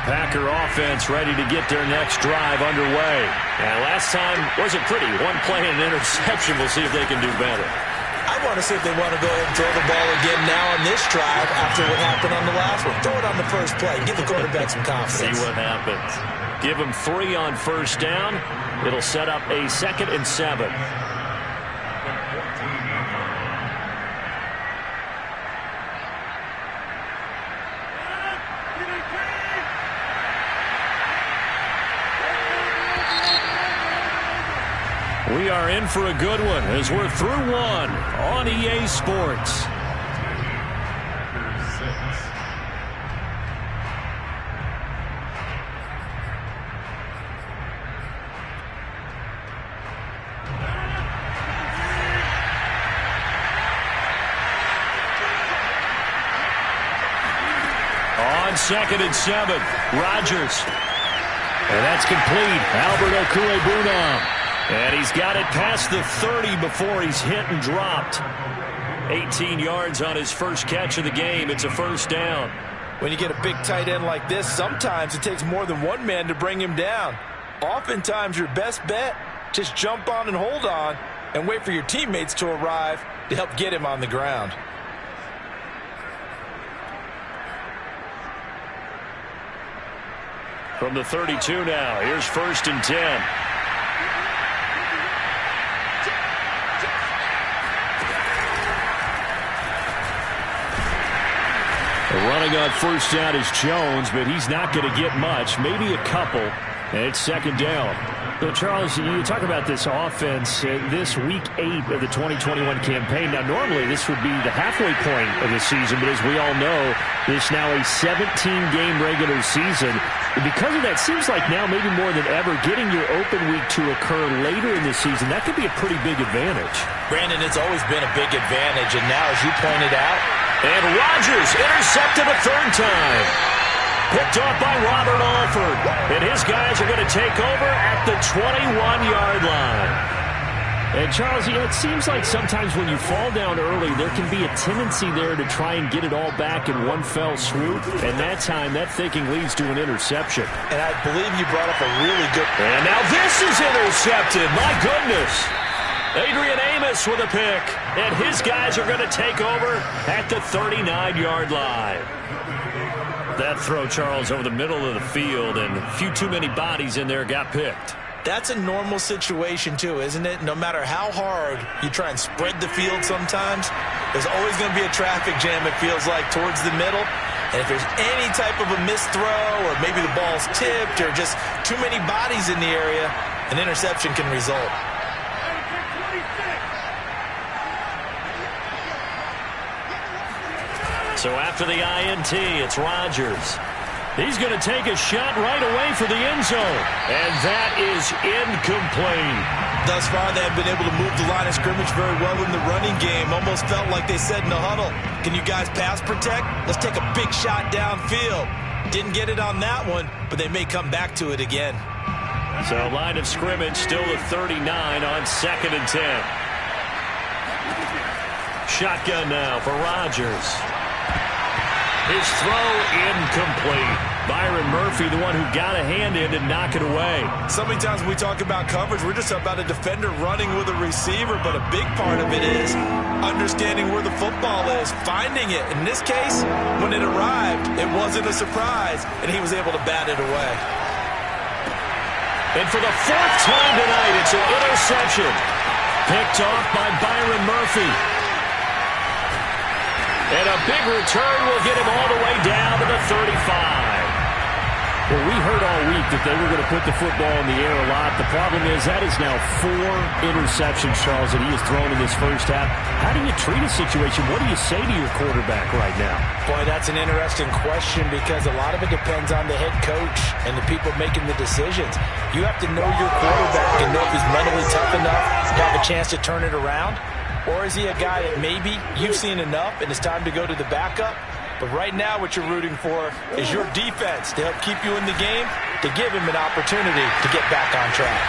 Packer offense ready to get their next drive underway. And last time wasn't pretty. One play and an interception. We'll see if they can do better. I want to see if they want to go ahead and throw the ball again now on this drive after what happened on the last one. Throw it on the first play. Give the quarterback some confidence. See what happens. Give him 3 on first down. It'll set up a 2nd and 7. We are in for a good one as we're through one on EA Sports. On 2nd and 7, Rodgers. And that's complete. Albert Okwuegbunam. And he's got it past the 30 before he's hit and dropped. 18 yards on his first catch of the game. It's a first down. When you get a big tight end like this, sometimes it takes more than one man to bring him down. Oftentimes, your best bet, just jump on and hold on and wait for your teammates to arrive to help get him on the ground. From the 32 now, here's 1st and 10. Running on first down is Jones, but he's not going to get much, maybe a couple, and it's 2nd down. So, Charles, you talk about this offense, this week 8 of the 2021 campaign. Now, normally this would be the halfway point of the season, but as we all know, this now a 17-game regular season. And because of that, seems like now maybe more than ever, getting your open week to occur later in the season, that could be a pretty big advantage. Brandon, it's always been a big advantage, and now, as you pointed out, and Rodgers intercepted a 3rd time. Picked off by Robert Alford. And his guys are going to take over at the 21-yard line. And, Charles, it seems like sometimes when you fall down early, there can be a tendency there to try and get it all back in one fell swoop. And that time, that thinking leads to an interception. And I believe you brought up a really good... And now this is intercepted. My goodness. Adrian Amos with a pick. And his guys are going to take over at the 39-yard line. That throw, Charles, over the middle of the field, and a few too many bodies in there got picked. That's a normal situation, too, isn't it? No matter how hard you try and spread the field sometimes, there's always going to be a traffic jam, it feels like, towards the middle. And if there's any type of a missed throw, or maybe the ball's tipped, or just too many bodies in the area, an interception can result. So after the INT, it's Rodgers. He's going to take a shot right away for the end zone. And that is incomplete. Thus far, they have been able to move the line of scrimmage very well in the running game. Almost felt like they said in the huddle, can you guys pass protect? Let's take a big shot downfield. Didn't get it on that one, but they may come back to it again. So line of scrimmage still at 39 on 2nd and 10. Shotgun now for Rodgers. His throw incomplete. Byron Murphy, the one who got a hand in to knock it away. So many times when we talk about coverage, we're just about a defender running with a receiver, but a big part of it is understanding where the football is, finding it. In this case, when it arrived, it wasn't a surprise, and he was able to bat it away. And for the 4th time tonight, it's an interception. Picked off by Byron Murphy. And a big return will get him all the way down to the 35. Well, we heard all week that they were going to put the football in the air a lot. The problem is that is now 4 interceptions, Charles, that he has thrown in this first half. How do you treat a situation? What do you say to your quarterback right now? Boy, that's an interesting question because a lot of it depends on the head coach and the people making the decisions. You have to know your quarterback and know if he's mentally tough enough to have a chance to turn it around. Or is he a guy that maybe you've seen enough and it's time to go to the backup? But right now what you're rooting for is your defense to help keep you in the game, to give him an opportunity to get back on track.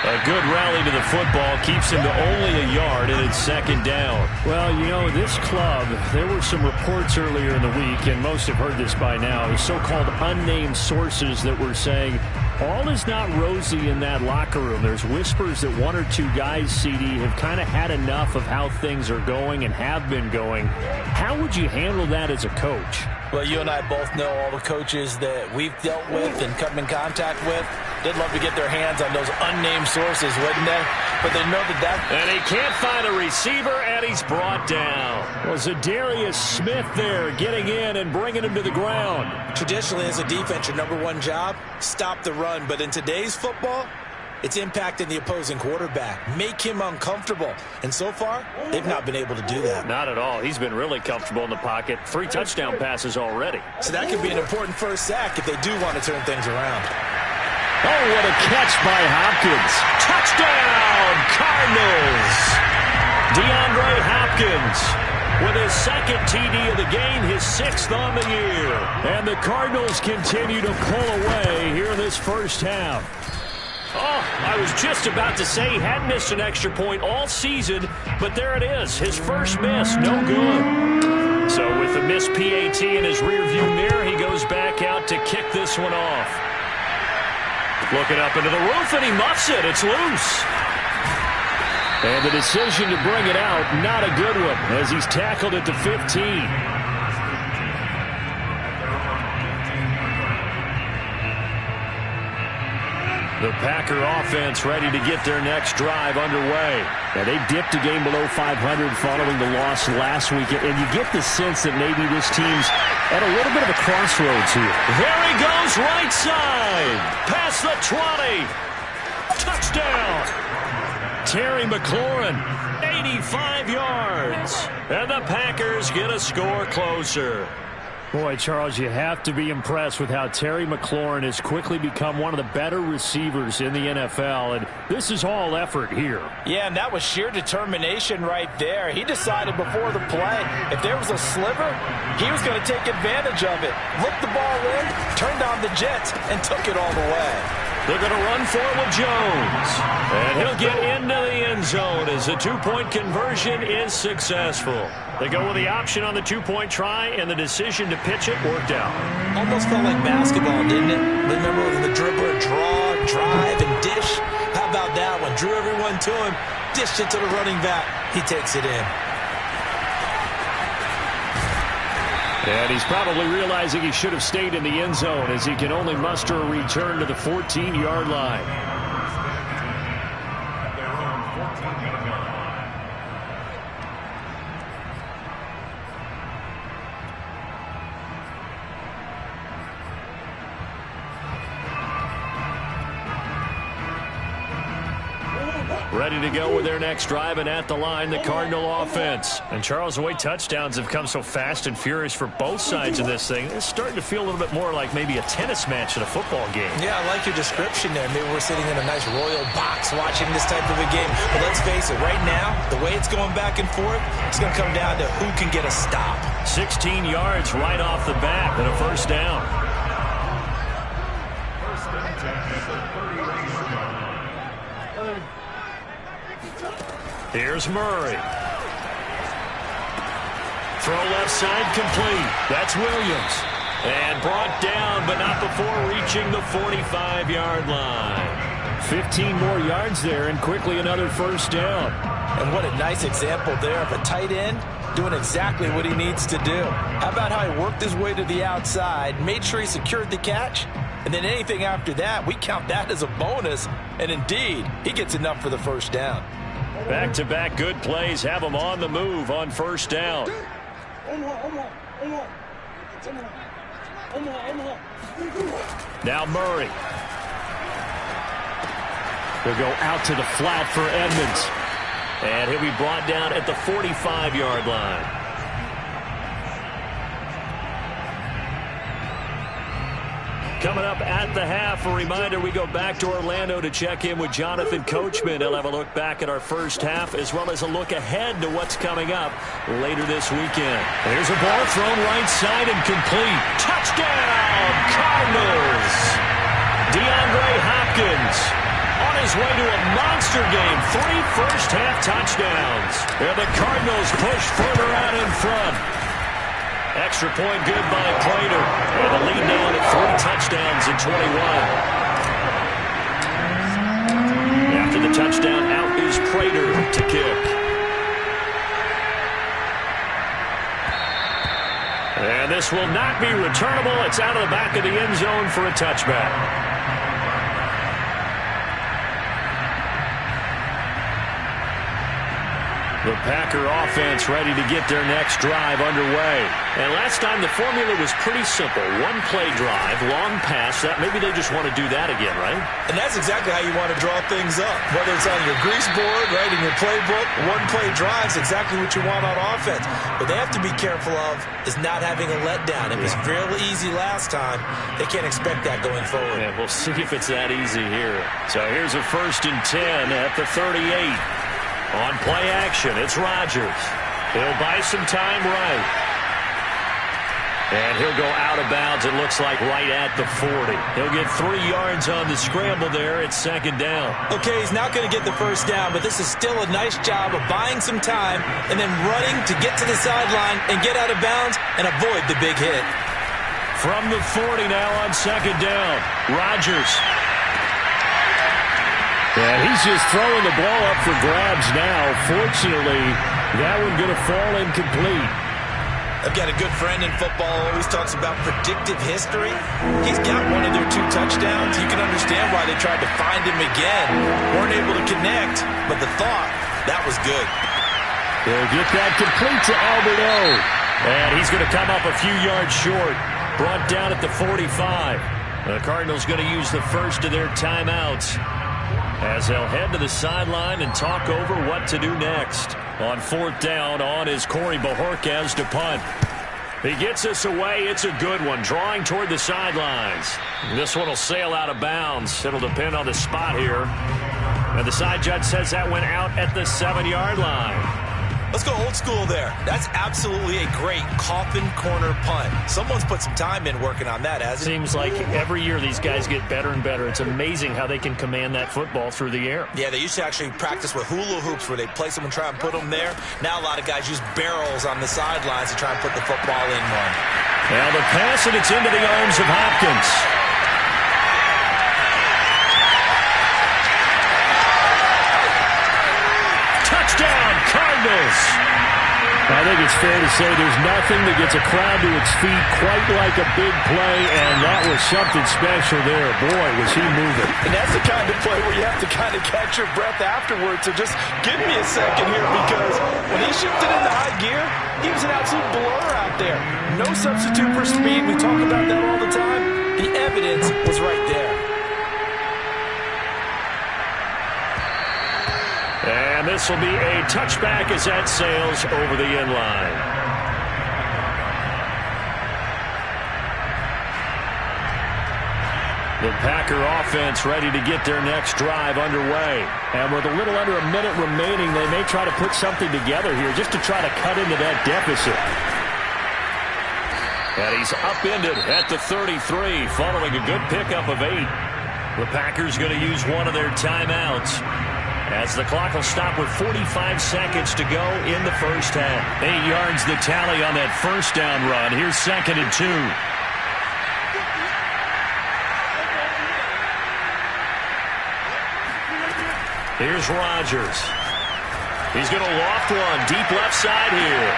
A good rally to the football keeps him to only a yard, and it's second down. Well, you know, this club, there were some reports earlier in the week, and most have heard this by now, the so-called unnamed sources that were saying all is not rosy in that locker room. There's whispers that one or two guys, CD, have kind of had enough of how things are going and have been going. How would you handle that as a coach? Well, you and I both know all the coaches that we've dealt with and come in contact with. They'd love to get their hands on those unnamed sources, wouldn't they? But they know that And he can't find a receiver, and he's brought down. Well, Zadarius Smith there getting in and bringing him to the ground. Traditionally, as a defense, your number one job, stop the run. But in today's football, it's impacting the opposing quarterback. Make him uncomfortable. And so far, they've not been able to do that. Not at all. He's been really comfortable in the pocket. 3 touchdown passes already. So that could be an important first sack if they do want to turn things around. Oh, what a catch by Hopkins. Touchdown, Cardinals. DeAndre Hopkins with his second TD of the game, his 6th on the year. And the Cardinals continue to pull away here in this first half. Oh, I was just about to say he hadn't missed an extra point all season, but there it is. His first miss, no good. So with the missed PAT in his rearview mirror, he goes back out to kick this one off. Looking up into the roof, and he muffs it. It's loose. And the decision to bring it out, not a good one, as he's tackled at the 15. The Packer offense ready to get their next drive underway. Now, they dipped a game below 500 following the loss last week, and you get the sense that maybe this team's at a little bit of a crossroads here. There he goes, right side. Past the 20. Touchdown. Terry McLaurin, 85 yards. And the Packers get a score closer. Boy, Charles, you have to be impressed with how Terry McLaurin has quickly become one of the better receivers in the NFL, and this is all effort here. Yeah, and that was sheer determination right there. He decided before the play, if there was a sliver, he was going to take advantage of it. Looked the ball in, turned on the Jets, and took it all the way. They're going to run for it with Jones. And he'll get into the end zone as the two-point conversion is successful. They go with the option on the two-point try, and the decision to pitch it worked out. Almost felt like basketball, didn't it? Remember the dribbler, draw, drive, and dish? How about that one? Drew everyone to him, dished it to the running back. He takes it in. And he's probably realizing he should have stayed in the end zone as he can only muster a return to the 14-yard line. Ready to go with their next drive, and at the line, the Cardinal offense. And Charles, the way touchdowns have come so fast and furious for both sides of this thing, it's starting to feel a little bit more like maybe a tennis match in a football game. Yeah, I like your description there. Maybe we're sitting in a nice royal box watching this type of a game. But let's face it, right now, the way it's going back and forth, it's going to come down to who can get a stop. 16 yards right off the bat and a first down. Here's Murray. Throw left side complete. That's Williams. And brought down, but not before reaching the 45-yard line. 15 more yards there, and quickly another first down. And what a nice example there of a tight end doing exactly what he needs to do. How about how he worked his way to the outside, made sure he secured the catch, and then anything after that, we count that as a bonus. And indeed, he gets enough for the first down. Back-to-back good plays have him on the move on first down. Now Murray. They'll go out to the flat for Edmonds. And he'll be brought down at the 45-yard line. Coming up at the half, a reminder, we go back to Orlando to check in with Jonathan Coachman. He'll have a look back at our first half as well as a look ahead to what's coming up later this weekend. Here's a ball thrown right side and complete. Touchdown, Cardinals! DeAndre Hopkins on his way to a monster game. 3 first-half touchdowns. And the Cardinals push further out in front. Extra point good by Prater. And the lead now at 3 touchdowns in 21. After the touchdown, out is Prater to kick. And this will not be returnable. It's out of the back of the end zone for a touchback. The Packer offense ready to get their next drive underway. And last time the formula was pretty simple. 1-play drive, long pass. Maybe they just want to do that again, right? And that's exactly how you want to draw things up. Whether it's on your grease board, right, in your playbook, 1-play drive's exactly what you want on offense. What they have to be careful of is not having a letdown. It was real easy last time. They can't expect that going forward. Yeah, we'll see if it's that easy here. So here's a 1st and 10 at the 38. On play action, it's Rodgers. He'll buy some time right. And he'll go out of bounds, it looks like, right at the 40. He'll get 3 yards on the scramble there. It's 2nd down. Okay, he's not going to get the 1st down, but this is still a nice job of buying some time and then running to get to the sideline and get out of bounds and avoid the big hit. From the 40 now on 2nd down, Rodgers. And he's just throwing the ball up for grabs now. Fortunately, that one going to fall incomplete. I've got a good friend in football who always talks about predictive history. He's got one of their 2 touchdowns. You can understand why they tried to find him again. Weren't able to connect, but the thought, that was good. They'll get that complete to Albert O. And he's going to come up a few yards short. Brought down at the 45. The Cardinals going to use the first of their timeouts as they'll head to the sideline and talk over what to do next. On 4th down, on is Corey Bojorquez to punt. He gets us away. It's a good one, drawing toward the sidelines. This one will sail out of bounds. It'll depend on the spot here. And the side judge says that went out at the 7-yard line. Let's go old school there. That's absolutely a great coffin corner punt. Someone's put some time in working on that, hasn't it? Seems like every year these guys get better and better. It's amazing how they can command that football through the air. Yeah, they used to actually practice with hula hoops where they place them and try and put them there. Now a lot of guys use barrels on the sidelines to try and put the football in one. Now the pass, and it's into the arms of Hopkins. Touchdown, Cardinals! I think it's fair to say there's nothing that gets a crowd to its feet quite like a big play, and that was something special there. Boy, was he moving. And that's the kind of play where you have to kind of catch your breath afterwards. So just give me a second here, because when he shifted into high gear, he was an absolute blur out there. No substitute for speed. We talk about that all the time. The evidence was right there. And this will be a touchback as that sails over the end line. The Packer offense ready to get their next drive underway. And with a little under a minute remaining, they may try to put something together here just to try to cut into that deficit. And he's upended at the 33 following a good pickup of 8. The Packers going to use one of their timeouts, as the clock will stop with 45 seconds to go in the first half. 8 yards the tally on that 1st down run. Here's 2nd and 2. Here's Rodgers. He's going to loft one deep left side here.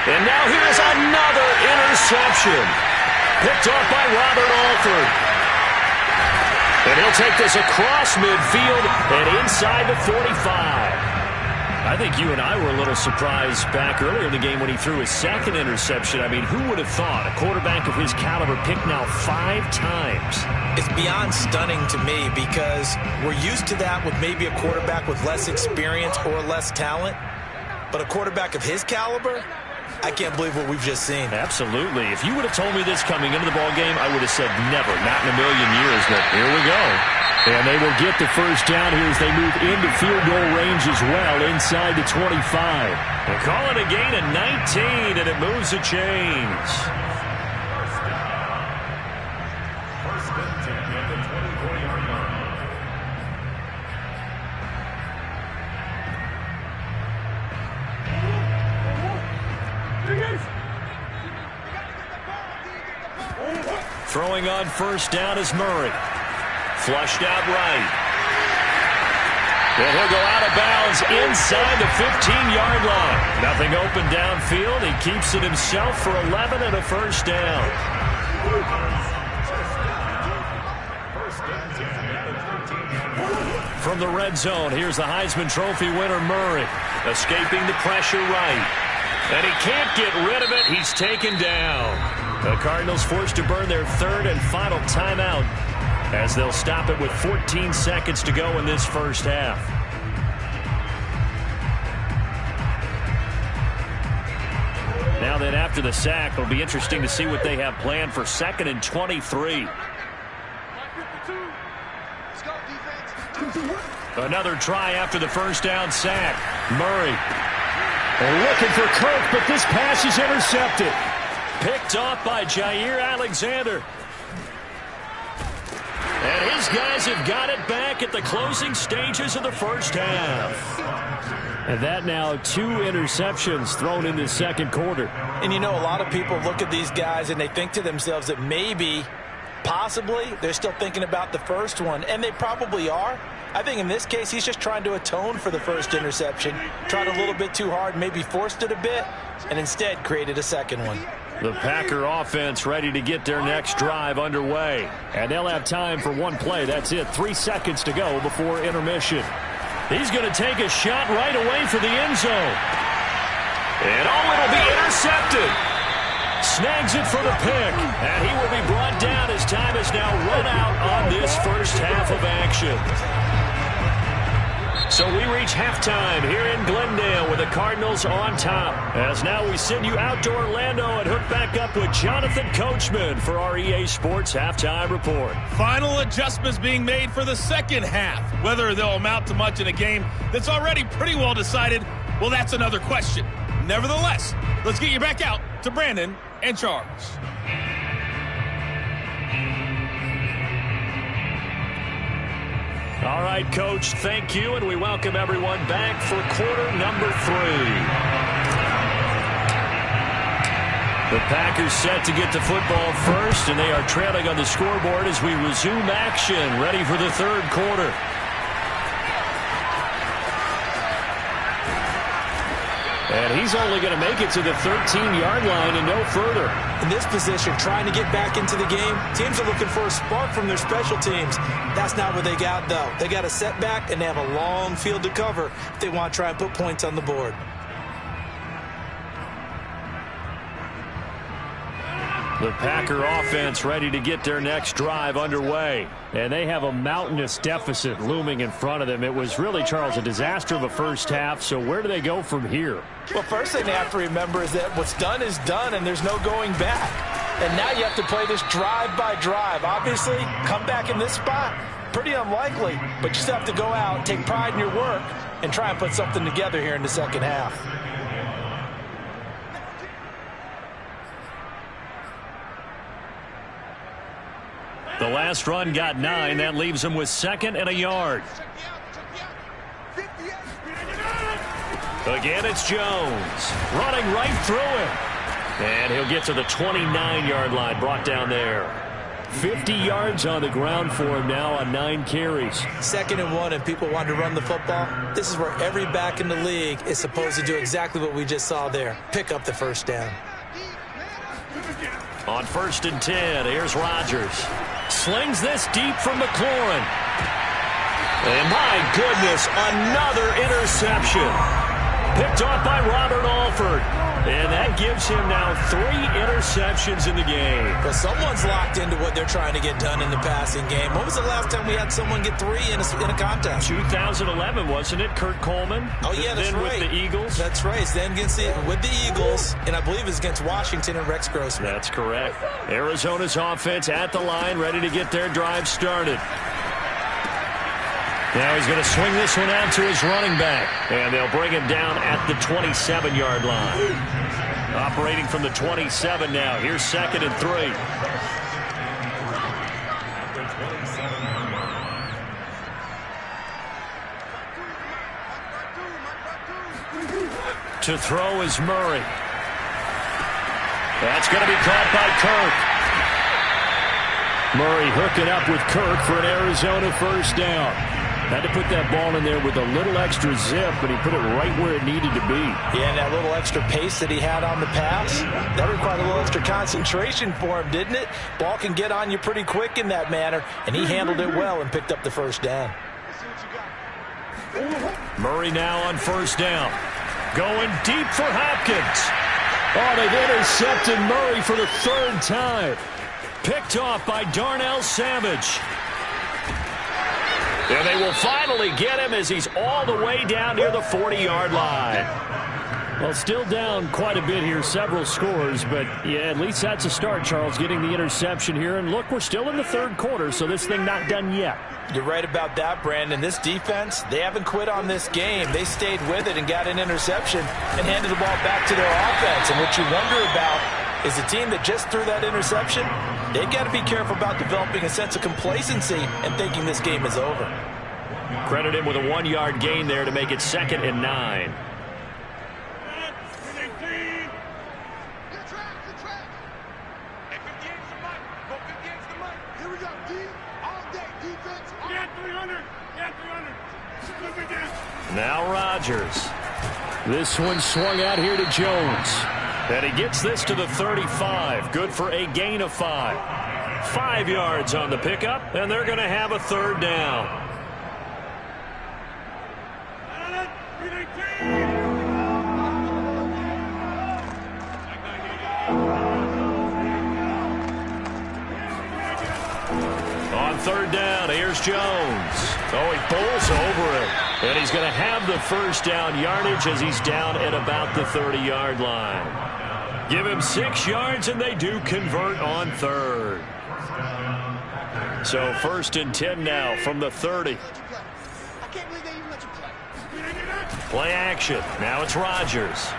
And now here's another interception. Picked off by Robert Alford. And he'll take this across midfield and inside the 45. I think you and I were a little surprised back earlier in the game when he threw his 2nd interception. I mean, who would have thought a quarterback of his caliber picked now 5 times? It's beyond stunning to me, because we're used to that with maybe a quarterback with less experience or less talent. But a quarterback of his caliber, I can't believe what we've just seen. Absolutely. If you would have told me this coming into the ballgame, I would have said never, not in a million years. But here we go. And they will get the 1st down here as they move into field goal range as well, inside the 25. They call it a gain of 19, and it moves the chains. Throwing on first down is Murray. Flushed out right. And he'll go out of bounds inside the 15-yard line. Nothing open downfield. He keeps it himself for 11 and a first down. From the red zone, here's the Heisman Trophy winner Murray. Escaping the pressure right. And he can't get rid of it. He's taken down. The Cardinals forced to burn their third and final timeout as they'll stop it with 14 seconds to go in this first half. Now then, after the sack, it'll be interesting to see what they have planned for 2nd and 23. Another try after the first down sack. Murray. Looking for Kirk, but this pass is intercepted. Picked off by Jair Alexander. And his guys have got it back at the closing stages of the first half. And that now 2 interceptions thrown in the second quarter. And you know, a lot of people look at these guys and they think to themselves that maybe, possibly, they're still thinking about the first one. And they probably are. I think in this case, he's just trying to atone for the first interception. Tried a little bit too hard, maybe forced it a bit, and instead created a second one. The Packer offense ready to get their next drive underway. And they'll have time for one play. That's it. 3 seconds to go before intermission. He's going to take a shot right away for the end zone. And it'll be intercepted. Snags it for the pick. And he will be brought down as time is now run out on this first half of action. So we reach halftime here in Glendale with the Cardinals on top. As now we send you out to Orlando and hook back up with Jonathan Coachman for our EA Sports Halftime Report. Final adjustments being made for the second half. Whether they'll amount to much in a game that's already pretty well decided, well, that's another question. Nevertheless, let's get you back out to Brandon and Charles. All right, Coach, thank you, and we welcome everyone back for quarter number 3. The Packers set to get the football first, and they are trailing on the scoreboard as we resume action, ready for the third quarter. And he's only going to make it to the 13-yard line and no further. In this position, trying to get back into the game, teams are looking for a spark from their special teams. That's not what they got, though. They got a setback, and they have a long field to cover if they want to try and put points on the board. The Packer offense ready to get their next drive underway. And they have a mountainous deficit looming in front of them. It was really, Charles, a disaster of a first half. So where do they go from here? Well, first thing they have to remember is that what's done is done, and there's no going back. And now you have to play this drive by drive. Obviously, come back in this spot, pretty unlikely. But you still have to go out, take pride in your work, and try and put something together here in the second half. The last run got 9. That leaves him with 2nd and a yard. Again, it's Jones. Running right through him. And he'll get to the 29-yard line, brought down there. 50 yards on the ground for him now on 9 carries. 2nd and 1, and people want to run the football. This is where every back in the league is supposed to do exactly what we just saw there. Pick up the first down. On 1st and 10, here's Rodgers. Slings this deep from McLaurin. And my goodness, another interception. Picked off by Robert Alford. And that gives him now 3 interceptions in the game. Well, someone's locked into what they're trying to get done in the passing game. When was the last time we had someone get 3 in a contest? 2011, wasn't it? Kurt Coleman. Oh, yeah, that's then right. With the Eagles. That's right. Then with the Eagles, and I believe it's against Washington and Rex Grossman. That's correct. Arizona's offense at the line, ready to get their drive started. Now he's going to swing this one out to his running back. And they'll bring him down at the 27-yard line. Operating from the 27 now. Here's 2nd and 3. To throw is Murray. That's going to be caught by Kirk. Murray hooking up with Kirk for an Arizona first down. Had to put that ball in there with a little extra zip, but he put it right where it needed to be. Yeah, and that little extra pace that he had on the pass, that required a little extra concentration for him, didn't it? Ball can get on you pretty quick in that manner, and he handled it well and picked up the first down. Murray now on first down. Going deep for Hopkins. Oh, they've intercepted Murray for the third time. Picked off by Darnell Savage. And they will finally get him as he's all the way down near the 40-yard line. Well, still down quite a bit here, several scores, but yeah, at least that's a start, Charles, getting the interception here. And look, we're still in the third quarter, so this thing not done yet. You're right about that, Brandon. This defense, they haven't quit on this game. They stayed with it and got an interception and handed the ball back to their offense. And what you wonder about is the team that just threw that interception, they've got to be careful about developing a sense of complacency and thinking this game is over. Credit him with a 1-yard gain there to make it 2nd and 9. Now Rodgers. This one swung out here to Jones. And he gets this to the 35. Good for a gain of 5. 5 yards on the pickup, and they're going to have a third down. On third down, here's Jones. Oh, he pulls over it. And he's going to have the first down yardage as he's down at about the 30-yard line. Give him 6 yards, and they do convert on third. So 1st and 10 now from the 30. Play action. Now it's Rodgers.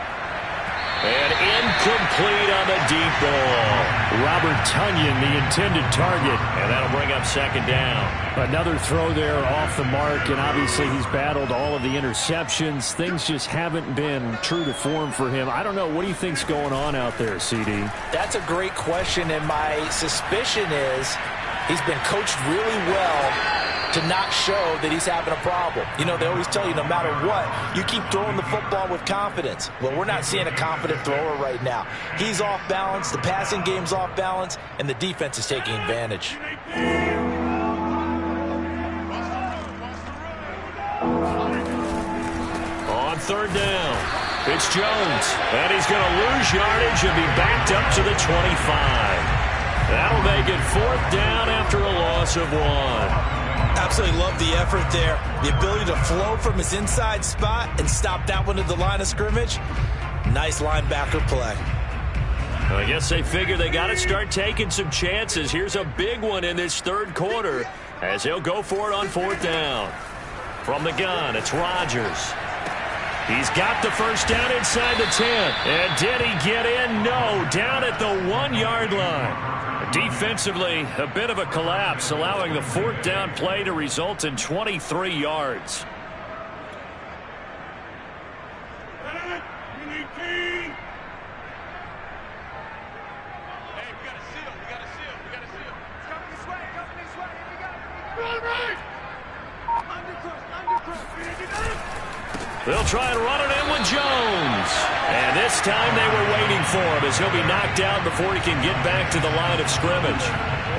And incomplete on the deep ball. Robert Tonyan, the intended target. And that'll bring up 2nd down. Another throw there off the mark, and obviously he's battled all of the interceptions. Things just haven't been true to form for him. I don't know. What do you think's going on out there, CD? That's a great question, and my suspicion is he's been coached really well to not show that he's having a problem. You know, they always tell you no matter what, you keep throwing the football with confidence. Well, we're not seeing a confident thrower right now. He's off balance, the passing game's off balance, and the defense is taking advantage. On third down, it's Jones, and he's going to lose yardage and be backed up to the 25. That'll make it 4th down after a loss of 1. Absolutely love the effort there. The ability to flow from his inside spot and stop that one at the line of scrimmage. Nice linebacker play. Well, I guess they figure they got to start taking some chances. Here's a big one in this third quarter as he'll go for it on 4th down. From the gun, it's Rodgers. He's got the first down inside the 10. And did he get in? No, down at the 1-yard line. Defensively, a bit of a collapse, allowing the 4th down play to result in 23 yards. They'll try and run it in with Jones. And this time they were waiting for him as he'll be knocked out before he can get back to the line of scrimmage.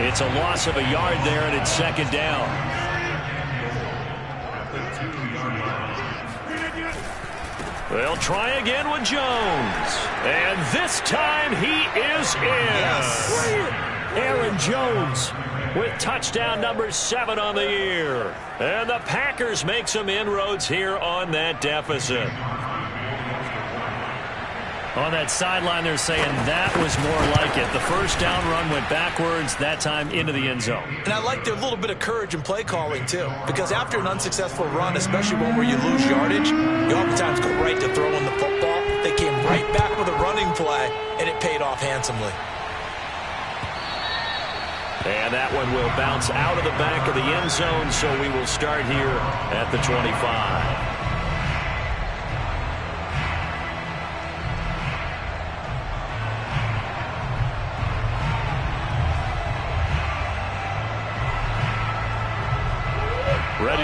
It's a loss of a yard there, and it's 2nd down. They'll try again with Jones. And this time he is in. Yes. Aaron Jones with touchdown number 7 on the year. And the Packers make some inroads here on that deficit. On that sideline, they're saying that was more like it. The first down run went backwards, that time into the end zone. And I like their little bit of courage in play calling, too. Because after an unsuccessful run, especially one where you lose yardage, you oftentimes go right to throwing the football. They came right back with a running play, and it paid off handsomely. And that one will bounce out of the back of the end zone, so we will start here at the 25.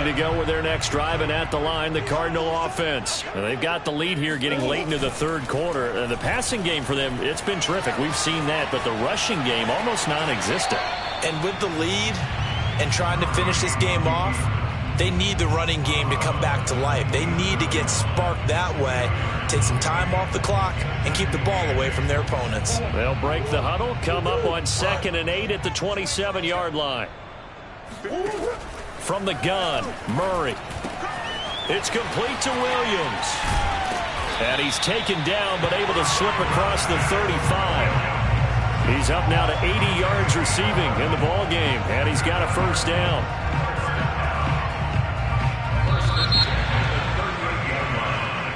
ready to go with their next drive, and at the line, the Cardinal offense. And they've got the lead here getting late into the third quarter. The passing game for them, it's been terrific. We've seen that, but the rushing game almost non-existent. And with the lead and trying to finish this game off, they need the running game to come back to life. They need to get sparked that way, take some time off the clock, and keep the ball away from their opponents. They'll break the huddle, come up on 2nd and 8 at the 27-yard line. From the gun, Murray. It's complete to Williams. And he's taken down, but able to slip across the 35. He's up now to 80 yards receiving in the ball game, and he's got a first down.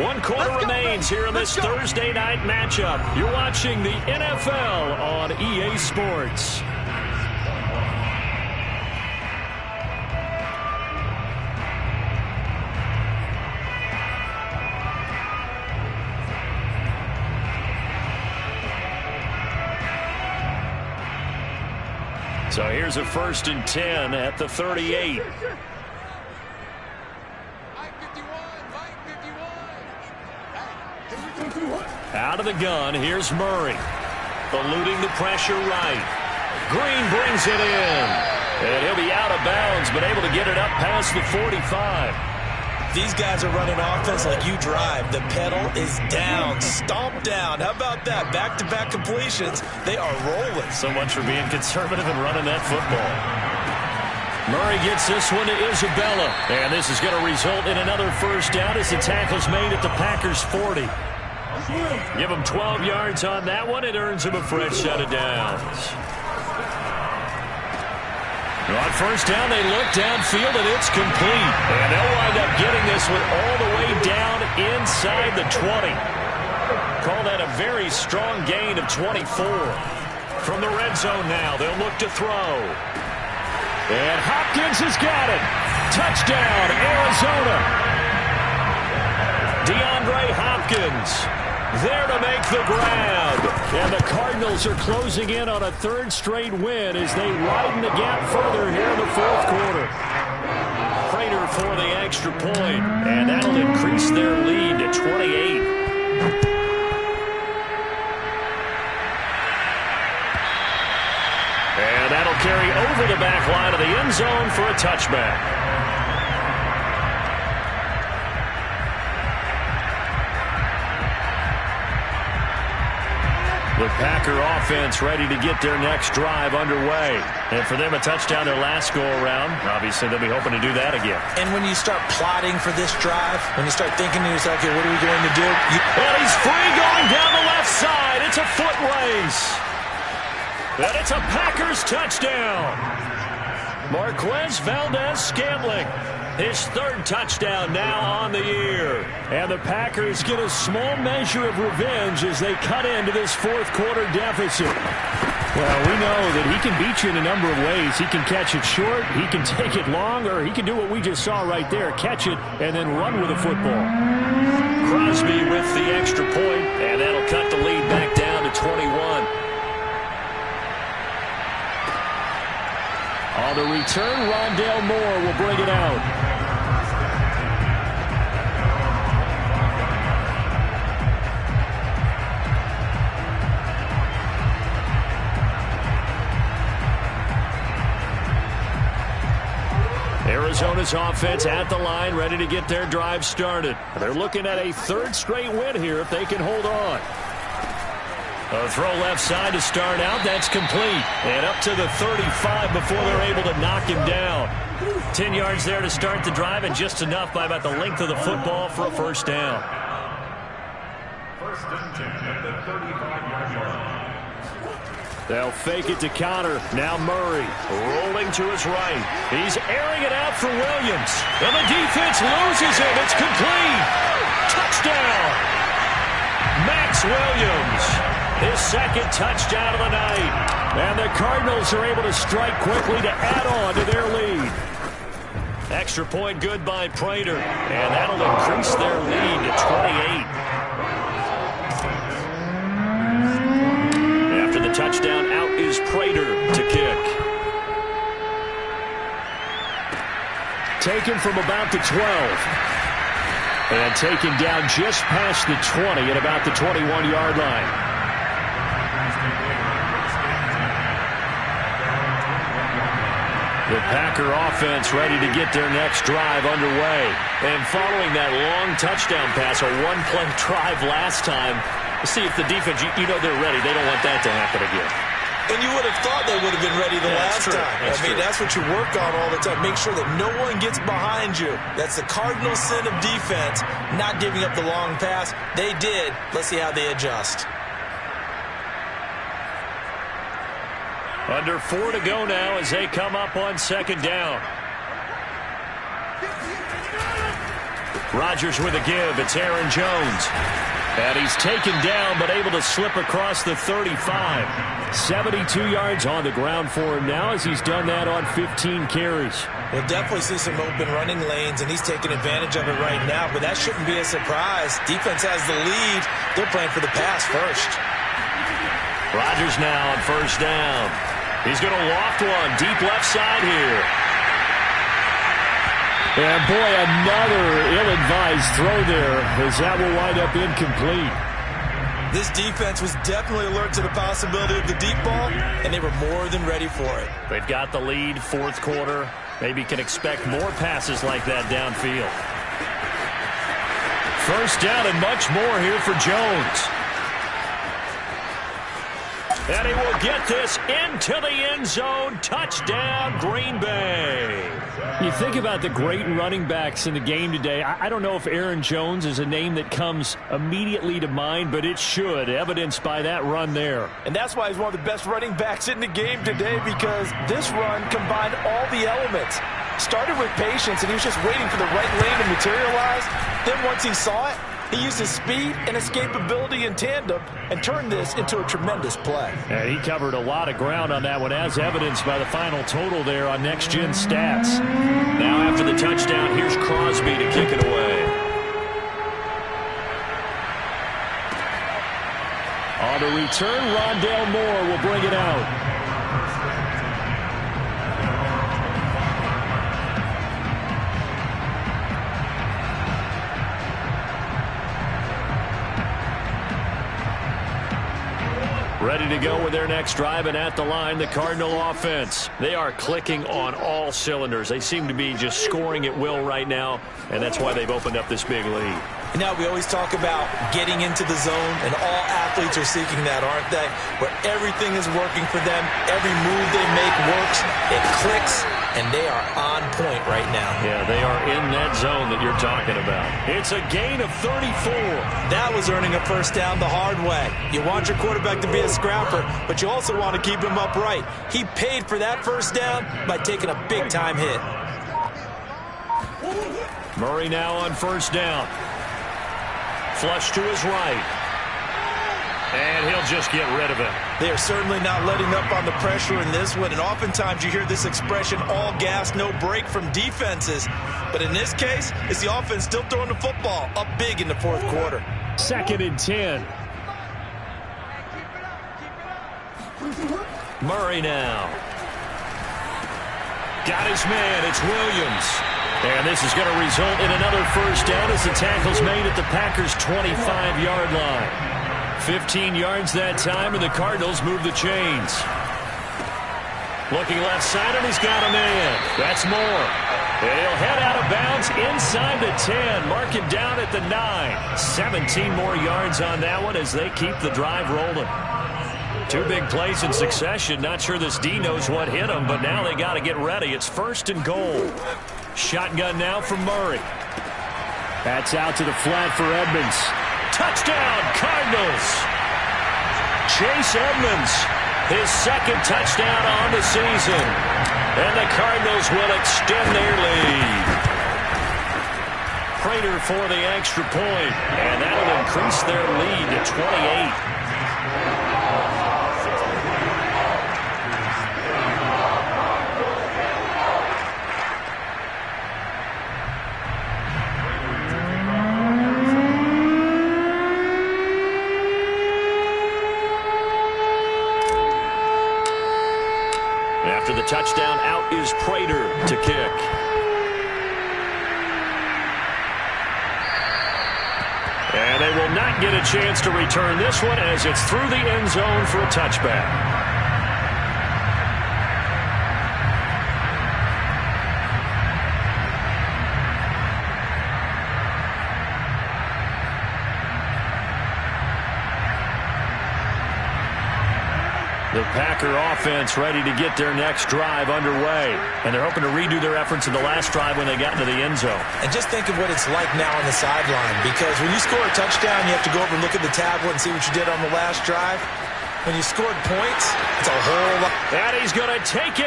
One quarter remains here in this Thursday night matchup. You're watching the NFL on EA Sports. So here's a 1st and 10 at the 38. Out of the gun, here's Murray. Eluding the pressure right. Green brings it in. And he'll be out of bounds, but able to get it up past the 45. These guys are running offense like you drive. The pedal is down, stomp down. How about that? Back-to-back completions. They are rolling. So much for being conservative and running that football. Murray gets this one to Isabella. And this is going to result in another first down as the tackle's made at the Packers' 40. Give him 12 yards on that one. It earns him a fresh set of downs. On first down, they look downfield, and it's complete. And they'll wind up getting this one all the way down inside the 20. Call that a very strong gain of 24. From the red zone now, they'll look to throw. And Hopkins has got it. Touchdown, Arizona. DeAndre Hopkins there to make the grab. And the Cardinals are closing in on a 3rd straight win as they widen the gap further here in the 4th quarter. Prater for the extra point, and that'll increase their lead to 28. And that'll carry over the back line of the end zone for a touchback. The Packer offense ready to get their next drive underway. And for them, a touchdown their last go-around. Obviously, they'll be hoping to do that again. And when you start plotting for this drive, when you start thinking to yourself, okay, what are we going to do? And he's free going down the left side. It's a foot race. And it's a Packers touchdown. Marquez Valdez-Scantling. His 3rd touchdown now on the year. And the Packers get a small measure of revenge as they cut into this 4th quarter deficit. Well, we know that he can beat you in a number of ways. He can catch it short, he can take it long, or he can do what we just saw right there, catch it and then run with the football. Crosby with the extra point, and that'll cut the lead back down to 21. On the return, Rondale Moore will bring it out. Arizona's offense at the line, ready to get their drive started. They're looking at a 3rd straight win here if they can hold on. A throw left side to start out. That's complete. And up to the 35 before they're able to knock him down. 10 yards there to start the drive, and just enough by about the length of the football for a first down. 1st and 10 at the 35-yard line. They'll fake it to Connor. Now Murray rolling to his right. He's airing it out for Williams. And the defense loses it. It's complete. Touchdown. Max Williams. His 2nd touchdown of the night. And the Cardinals are able to strike quickly to add on to their lead. Extra point good by Prater. And that'll increase their lead to 28. After the touchdown, out is Prater to kick. taken from about the 12. And taken down just past the 20 at about the 21-yard line. The Packer offense ready to get their next drive underway. And following that long touchdown pass, a one-play drive last time, let's see if the defense, you know they're ready. They don't want that to happen again. And you would have thought they would have been ready the last time. That's what you work on all the time. Make sure that no one gets behind you. That's the cardinal sin of defense, not giving up the long pass. They did. Let's see how they adjust. Under 4 to go now as they come up on second down. Rodgers with a give. It's Aaron Jones. And he's taken down but able to slip across the 35. 72 yards on the ground for him now as he's done that on 15 carries. We'll definitely see some open running lanes, and he's taking advantage of it right now, but that shouldn't be a surprise. Defense has the lead. They're playing for the pass first. Rodgers now on first down. He's going to loft one deep left side here. And boy, another ill-advised throw there as that will wind up incomplete. This defense was definitely alert to the possibility of the deep ball, and they were more than ready for it. They've got the lead, fourth quarter. Maybe can expect more passes like that downfield. First down and much more here for Jones. And he will get this into the end zone. Touchdown, Green Bay. You think about the great running backs in the game today. I don't know if Aaron Jones is a name that comes immediately to mind, but it should, evidenced by that run there. And that's why he's one of the best running backs in the game today, because this run combined all the elements. Started with patience, and he was just waiting for the right lane to materialize. Then once he saw it, he used his speed and escapability in tandem and turned this into a tremendous play. And he covered a lot of ground on that one, as evidenced by the final total there on Next Gen Stats. Now after the touchdown, here's Crosby to kick it away. On the return, Rondale Moore will bring it out. Ready to go with their next drive, and at the line, the Cardinal offense. They are clicking on all cylinders. They seem to be just scoring at will right now, and that's why they've opened up this big lead. Now, we always talk about getting into the zone, and all athletes are seeking that, aren't they? Where everything is working for them, every move they make works, it clicks, and they are on point right now. Yeah, they are in that zone that you're talking about. It's a gain of 34. That was earning a first down the hard way. You want your quarterback to be a scrapper, but you also want to keep him upright. He paid for that first down by taking a big-time hit. Murray now on first down. Flush to his right. And he'll just get rid of it. They are certainly not letting up on the pressure in this one. And oftentimes you hear this expression, all gas, no break from defenses. But in this case, it's the offense still throwing the football up big in the fourth quarter. 2nd and 10. Murray now. Got his man. It's Williams. And this is going to result in another first down as the tackle's made at the Packers' 25-yard line. 15 yards that time, and the Cardinals move the chains. Looking left side, and he's got a man. That's Moore. And he'll head out of bounds inside the 10. Mark him down at the 9. 17 more yards on that one as they keep the drive rolling. Two big plays in succession. Not sure this D knows what hit him, but now they got to get ready. It's 1st and goal. Shotgun now from Murray. That's out to the flat for Edmonds. Touchdown, Cardinals. Chase Edmonds, his 2nd touchdown on the season. And the Cardinals will extend their lead. Prater for the extra point. And that'll increase their lead to 28. After the touchdown, out is Prater to kick. they will not get a chance to return this one as it's through the end zone for a touchback. The Packer offense ready to get their next drive underway. And they're hoping to redo their efforts in the last drive when they got into the end zone. And just think of what it's like now on the sideline, because when you score a touchdown, you have to go over and look at the tablet and see what you did on the last drive. When you scored points, it's a whole lot. And he's going to take it